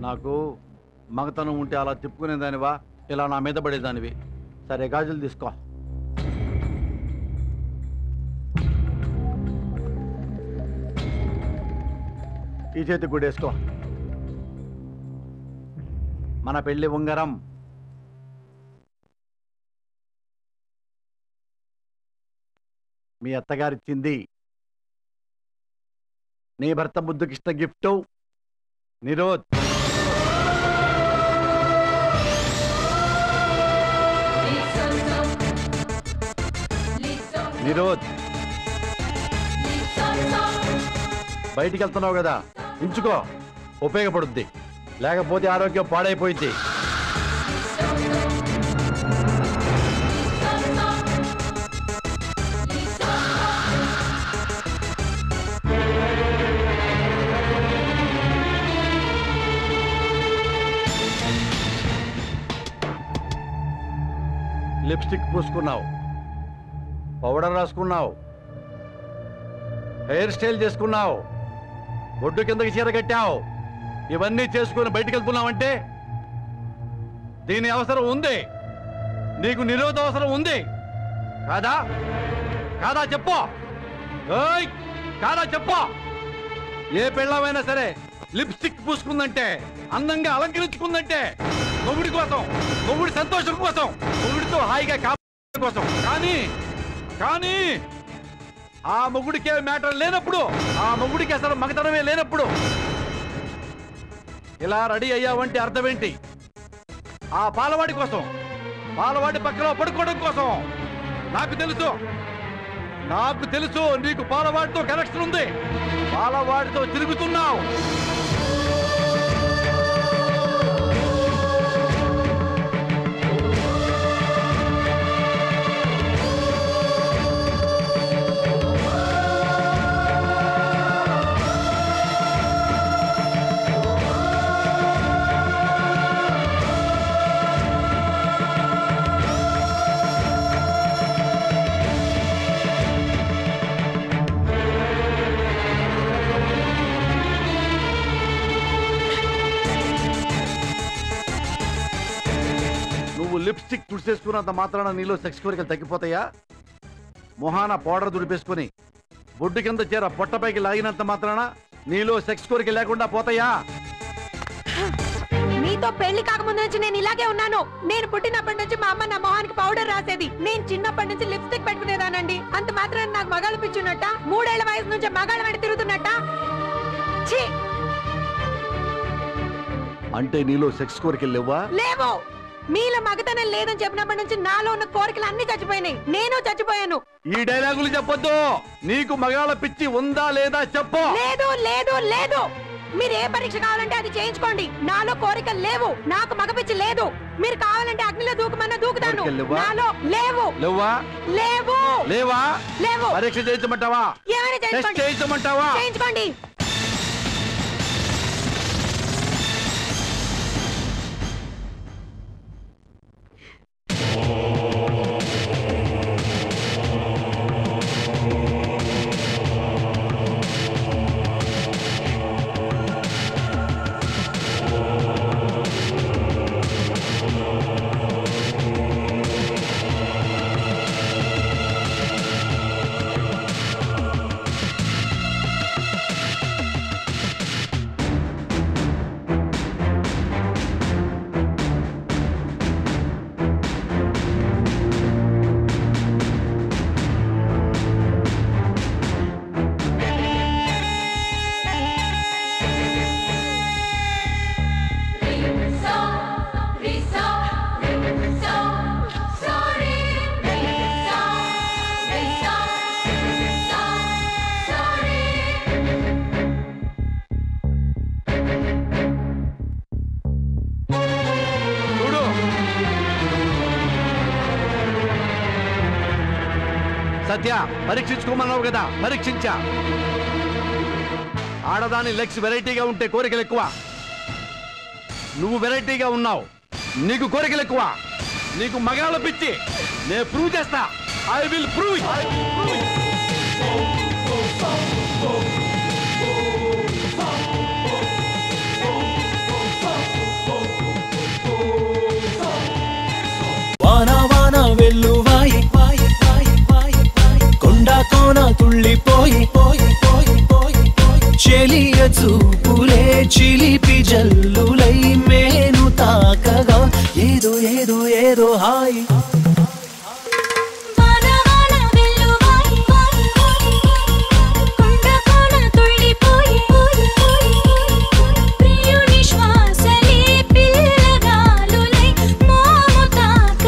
నాకు మగతనం ఉంటే అలా తిప్పుకునేదానివా, ఇలా నా మీద పడేదానివి. సరే గాజులు తీసుకో. ఈ చేతికి కూడా వేసుకో. మన పెళ్లి ఉంగరం. మీ అత్తగారిచ్చింది. నీ భర్త ముద్దుకిష్ట గిఫ్ట్. నిరోధ్. నిరోధ్, బయటికి వెళ్తున్నావు కదా, ఉంచుకో, ఉపయోగపడుద్ది. లేకపోతే ఆరోగ్యం పాడైపోయింది. లిప్స్టిక్ పూసుకున్నావు, పౌడర్ రాసుకున్నావు, హెయిర్ స్టైల్ చేసుకున్నావు, బొడ్డు కిందకి చీర కట్టావు. ఇవన్నీ చేసుకుని బయటికి వెళ్తున్నావంటే దీని అవసరం ఉంది. నీకు నిరోధ అవసరం ఉంది కాదా? కాదా చెప్పు. కాదా చెప్పు. ఏ పెళ్ళమైనా సరే లిప్స్టిక్ పూసుకుందంటే, అందంగా అలంకరించుకుందంటే మొగుడి కోసం, మొగుడి సంతోషం కోసం, మొగుడితో హాయిగా కాపాడడం కోసం. కానీ ఆ మొగుడికే మ్యాటర్ లేనప్పుడు, ఆ మొగుడికి అసలు మగతనమే లేనప్పుడు ఇలా రెడీ అయ్యావంటే అర్థం ఏంటి? ఆ పాలవాడి కోసం, పాలవాడి పక్కలో పడుకోవడం కోసం. నాకు తెలుసు నీకు పాలవాడితో కనెక్షన్ ఉంది. పాలవాడితో తిరుగుతున్నావు. లిప్స్టిక్ తుడిసేసుకున్నంత మాత్రాన నీలో సెక్స్ కోరికలు తగ్గిపోతాయా? మొహాన పౌడర్ దుడిపేసుకుని బొడ్డు కింద చీర పొట్టపైకి లాగినంత మాత్రాన నీలో సెక్స్ కోరిక లేకుండా పోతాయా? నీతో పెళ్లి కాకముందు నుంచి నేను ఇలాగే ఉన్నాను. నేను పుట్టినప్పటి నుంచి మా అమ్మ నా మొహానికి పౌడర్ రాసేది. నేను చిన్నప్పటి నుంచి లిప్స్టిక్ పెట్టుకునేదానండి. అంత మాత్రాన నాకు మగాళ్ళు పిచ్చున్నట్ట? 3 ఏళ్ల వయసు నుంచి మగాళ్ళ వెంట తిరుగుతున్నట్ట? అంటే నీలో సెక్స్ కోరికలు లేవా? లేవు. మీలో మగతనం లేదని చెప్పినప్పటి నుంచి నాలో ఉన్న కోరికలు అన్ని చచ్చిపోయినాయి. నేను చచ్చిపోయాను. ఈ డైలాగులు చెప్పొద్దు. నీకు మగాళ్ళ పిచ్చి ఉందా లేదా చెప్పు. లేదు లేదు లేదు. మీరు ఏ పరీక్ష కావాలంటే అది చేయించుకోండి. నాలో కోరికలు లేవు. నాకు మగ పిచ్చి లేదు. మీరు కావాలంటే అగ్నిలో దూకమన్నా దూకుతాను. నాలో లేవు. లేవా? లేవు. లేవా? లేవు. పరీక్ష చేయించమంటావా? ఏమైనా చేయించమంటావా? చేయించుకోండి. సత్య, పరీక్షించుకోమన్నావు కదా, పరీక్షించా. ఆడదాని లెగ్స్ వెరైటీగా ఉంటే కోరికలు ఎక్కువ. నువ్వు వెరైటీగా ఉన్నావు, నీకు కోరికలు ఎక్కువ. నీకు మగాళ్ళ పిచ్చి. నేను ప్రూవ్ చేస్తా. I will prove. వాన వాన వెల్లువాయి కొండ కోన తుళ్ళిపోయి చెలియ చూపులే చిలి